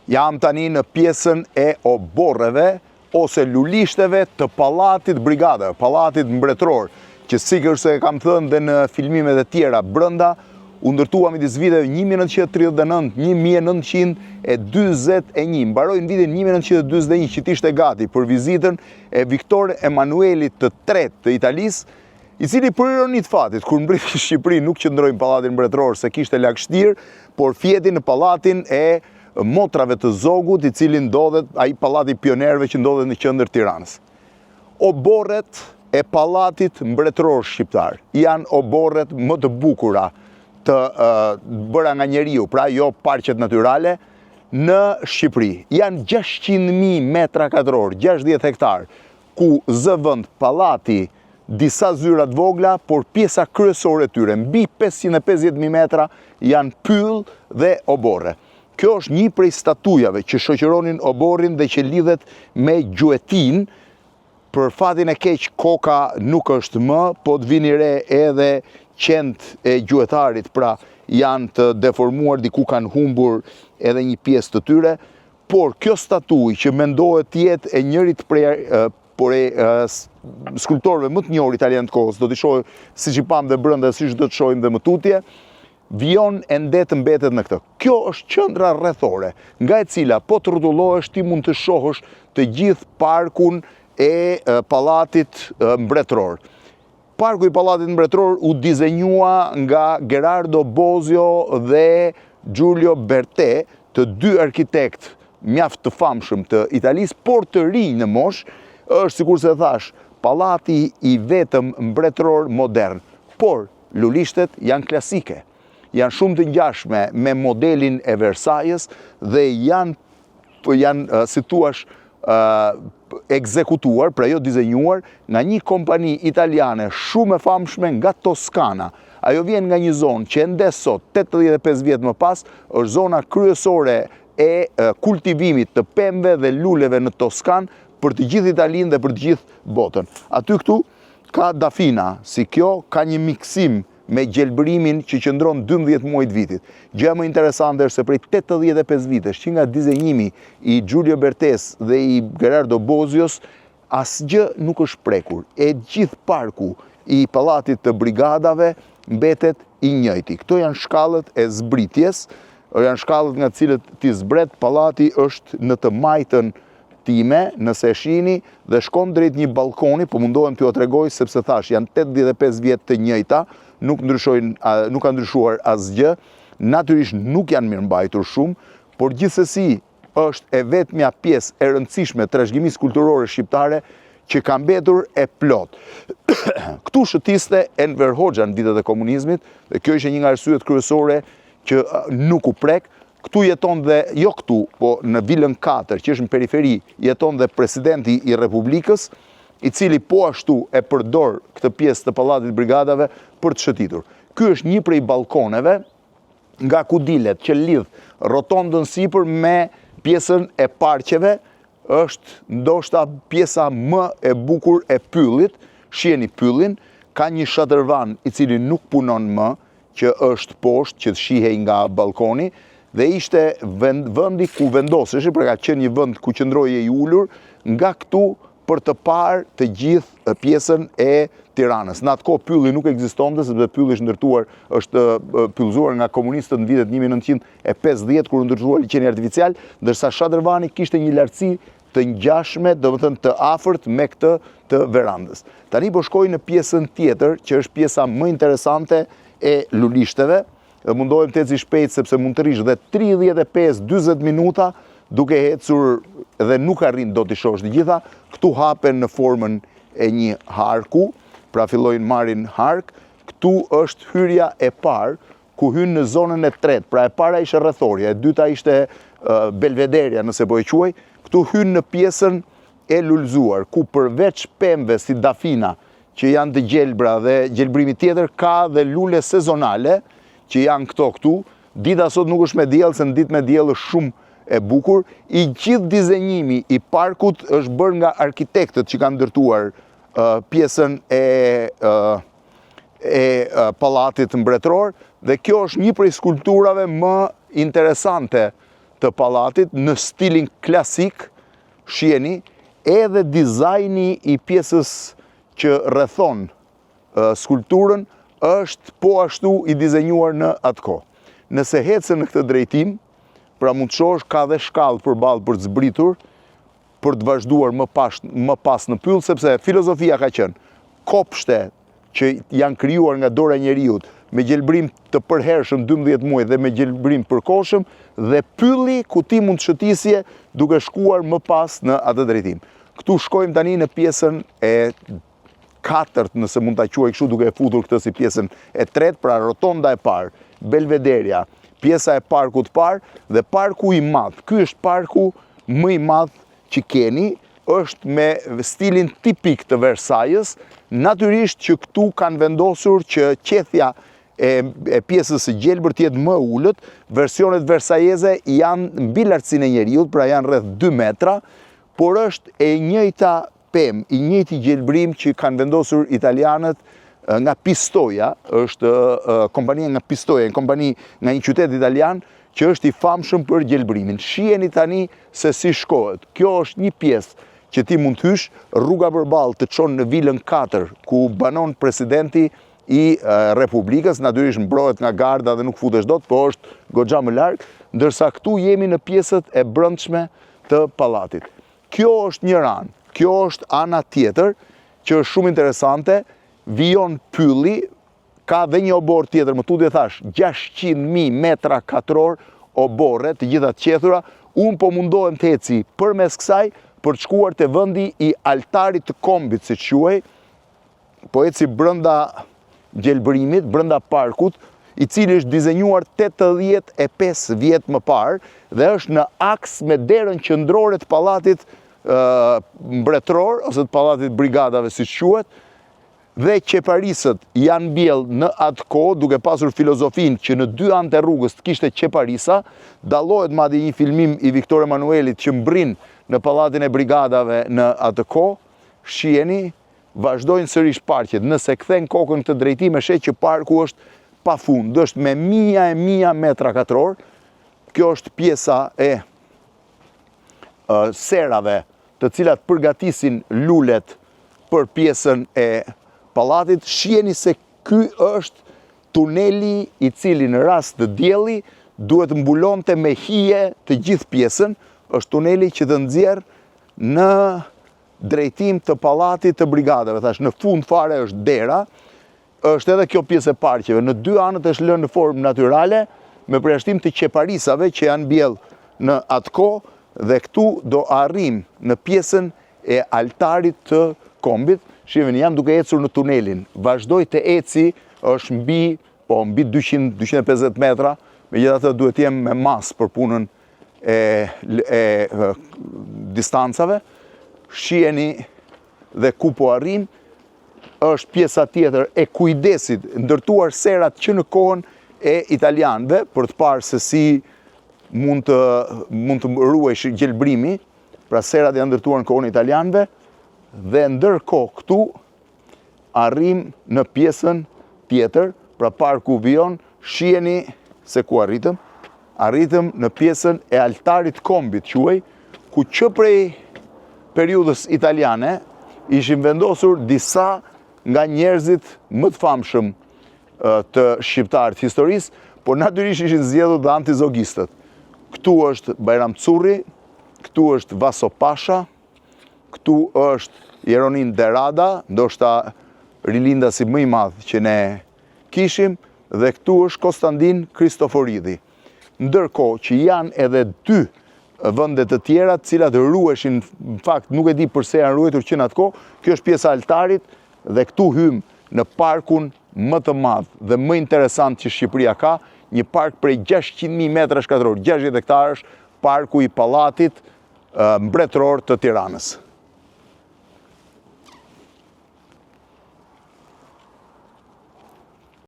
Jam tani në pjesën e oborreve ose lulishteve të pallatit brigadave, pallatit mbretëror, që sikur se kam thënë dhe në filmimet e tjera brenda, u ndërtua midis viteve 1939-1941, mbaroi në vitin 1941 që ishte gati për vizitën e Viktor Emanuelit të tretë të Italisë, i cili për ironi të fatit, kur mbriti në Shqipëri nuk qëndroi në pallatin mbretëror se kishte lagështirë, por fjeti në pallatin e motrave të Zogut, i cili ndodhet ai pallati pionerëve që ndodhet në qendër Tiranës. Oborret e pallatit mbretëror shqiptar janë oborret më të bukura të bëra nga njeriu, pra jo parqet natyrale, në Shqipëri. Janë 600.000 metra katror, 60 hektar, ku zë vend pallati disa zyra të vogla, por pjesa kryesore e tyre, mbi 550.000 metra, janë pyll dhe oborre. Kjo është një prej statujave që shoqëronin oborrin dhe që lidhet me gjuetin. Për fatin e keq, koka nuk është më, po të vini re edhe qend e gjuetarit, pra janë të deformuar, diku kanë humbur edhe një pjesë të tyre, por kjo statuj që mendohet të jetë e njërit prej skulptorëve më të njohur italian të kohës, do t'i shohim siç i pam dhe brenda, siç do të shohim dhe më tutje, vijon e ndetë mbetet në këtë. Kjo është qendra rrethore, nga e cila po të rrotullohesh ti mund të shohësh të gjithë parkun e pallatit mbretëror. Parku i pallatit mbretëror u dizenjua nga Gherardo Bozio dhe Giulio Berté, të dy arkitekt mjaft të famshëm të Italisë, por të rinj në moshë. Është sikur se thash, pallati i vetëm mbretëror modern, por lulishtet janë klasike. Janë shumë të ngjashme me modelin e Versailles dhe janë si thuash ekzekutuar, pra jo dizenjuar, nga një kompani italiane shumë e famshme nga Toskana. Ajo vjen nga një zonë që ende sot, 85 vjet më pas, është zona kryesore e kultivimit të pemëve dhe luleve në Toskan për të gjithë Italinë dhe për të gjithë botën. Aty këtu ka dafina, si kjo ka një miksim me gjelbërimin që qëndron 12 muaj të vitit. Gjëja më interesante është se prej 85 vitesh që nga dizenjimi i Giulio Bertés dhe i Gherardo Bozios, asgjë nuk është prekur. E gjithë parku i pallatit të brigadave mbetet i njëjti. Këto janë shkallët e zbritjes, janë shkallët nga cilët ti zbret, pallati është në të majtën time, nëse shihni, dhe shkon drejt një balkoni, po mundohem t'ju tregoj sepse thash janë 85 vjet të njëjta, nuk ka ndryshuar asgjë, natyrisht nuk janë mirëmbajtur shumë, por gjithsesi është e vetmja pjesë e rëndësishme të trashëgimisë kulturore shqiptare që ka mbetur e plot. Këtu shëtiste Enver Hoxha në vitet e komunizmit, dhe kjo ishte një nga arsyet kryesore që nuk u prek. Këtu jeton dhe, jo këtu, po në vilën 4, që është në periferi, jeton dhe presidenti i Republikës, i cili po ashtu e përdor këtë pjesë të pallatit brigadave për të shëtitur. Ky është një prej balkoneve nga ku dilet që lidh rotondën sipër me pjesën e parqeve, është ndoshta pjesa më e bukur e pyllit. Shiheni pyllin, ka një shatërvan i cili nuk punon më, që është poshtë, që të shihej nga balkoni, dhe ishte vendi ku vendosesh, pra ka qenë një vend ku qëndroje i ulur, nga këtu për të parë të gjithë pjesën e Tiranës. Në atë kohë pylli nuk ekzistonte, sepse pylli është pyllzuar nga komunistët në vitet 1950, kur u ndërtuar liçeni artificial, ndërsa shatërvani kishte një lartësi të ngjashme, domethënë të afërt me këtë të verandës. Tani po shkoj në pjesën tjetër, që është pjesa më interesante e lulishteve. Mundohem të eci shpejt sepse mund të rish dhe 35-40 minuta duke ecur dhe nuk arrin do t'i shohësh të gjitha. Këtu hapen në formën e një harku, pra fillojnë marrin hark. Këtu është hyrja e parë, ku hyn në zonën e tretë, pra e para ishte rrethoria, e dyta ishte belvederja, nëse po e quaj. Këtu hyn në pjesën e lulzuar, ku përveç pemëve si dafina, që janë të gjelbra dhe gjelbrimi tjetër, ka dhe lule sezonale, që janë këtu. Dita sot nuk është me diell, se në ditë me diell është shumë e bukur. I gjithë dizenjimi i parkut është bërë nga arkitektët që kanë ndërtuar pjesën e pallatit mbretëror, dhe kjo është një prej skulpturave më interesante të pallatit në stilin klasik, shiheni, edhe dizajni i pjesës që rrethon skulpturën është po ashtu i dizenjuar në atë kohë. Nëse hecën në këtë drejtim, pra mund të shohësh ka dhe shkallë përballë për të zbritur, për të vazhduar më pas në pyll, sepse filozofia ka qenë kopshte që janë krijuar nga dora e njeriut me gjelbrim të përhershëm 12 muaj dhe me gjelbrim përkohshëm, dhe pylli ku ti mund të shëtisje duke shkuar më pas në atë drejtim. Këtu shkojmë tani në pjesën e katërt, nëse mund ta quaj kështu, duke e futur këtë si pjesën e tretë, pra rotonda e parë, Belvederja, pjesa e parkut parë dhe parku i madh. Ky është parku më i madh që keni, është me stilin tipik të Versailles, natyrisht që këtu kanë vendosur që qethja e pjesës së gjelbër të jetë më ulët. Versionet versailleze janë mbi lartësinë e njeriut, pra janë rreth 2 metra, por është e njëjta pemë, i njëjti gjelbrim që kanë vendosur italianët nga Pistoia, është kompania nga Pistoia, një kompani nga një qytet italian që është i famshëm për gjelbrimin. Shiheni tani se si shkohet. Kjo është një pjesë që ti mund të hysh, rruga përballë të çon në vilën 4, ku banon presidenti i Republikës, natyrisht mbrohet nga garda dhe nuk futesh dot, po është goxha më larg, ndërsa këtu jemi në pjesët e brendshme të pallatit. Kjo është një ranë, kjo është ana tjetër që është shumë interesante. Vijon pylli, ka dhe një obor tjetër, më tutje thash, 600.000 metra katror obore, të gjitha të qethura. Unë po mundohem të eci përmes kësaj për të shkuar te vendi i altarit të kombit, si quhej, po eci brenda gjelbrimit, brenda parkut, i cili është dizenjuar 85 vjet më parë dhe është në aks me derën qendrore të pallatit mbretëror ose të pallatit brigadave, siç quhet. Dhe qeparisët janë mbjell në atë kohë, duke pasur filozofinë që në 2 anë të rrugës të kishte qeparisa. Dallohet madje një filmim i Viktor Emanuelit që mbrin në pallatin e brigadave në atë kohë. Shiheni, vazhdojnë sërish parqet. Nëse kthen kokën këtë drejtim, e sheh që parku është pafund, është me mijë e mijë metra katror. Kjo është pjesa e serave, të cilat përgatisin lulet për pjesën e pallatit. Shiheni se ky është tuneli i cili në rast të dielli duhet mbulonte me hije të gjithë pjesën. Është tuneli që të nxjerr në drejtim të pallatit të brigadave. Thash, në fund fare është dera, është edhe kjo pjesë e parqeve. Në 2 anët është lënë në formë natyrale, me përjashtim të qeparisave që janë mbjell në atë kohë, dhe këtu do arrim në pjesën e altarit të kombit. Shiheni, jam duke ecur në tunelin. Vazhdoj të eci, është mbi 200-250 metra, megjithatë duhet jem me mas për punën e distancave. Shiheni dhe ku po arrim, është pjesa tjetër e kujdesit, ndërtuar serat që në kohën e italianëve, për të parë se si mund të ruhej gjelbrimi, pra serat janë ndërtuar në kohën e italianëve. Dhe ndërkohë këtu arrim në pjesën tjetër, pra parku vijon. Shiheni se ku arritëm. Arritëm në pjesën e altarit kombit, quhej, ku që prej periudhës italiane ishin vendosur disa nga njerëzit më të famshëm të shqiptarit historisë, por natyrisht ishin zgjedhur dhe antizogistët. Këtu është Bajram Curri, këtu është Vaso Pasha, këtu është Jeronin Derada, ndoshta rilindasi më i madh që ne kishim, dhe këtu është Konstantin Kristoforidi. Ndërkohë që janë edhe 2 vende të tjera, të cilat ruheshin, në fakt nuk e di pse janë ruetur që në atë kohë. Kjo është pjesa e altarit dhe këtu hym në parkun më të madh dhe më interesant që Shqipëria ka, një park prej 600.000 metra shkatror, 60 hektarësh, parku i pallatit mbretëror të Tiranës.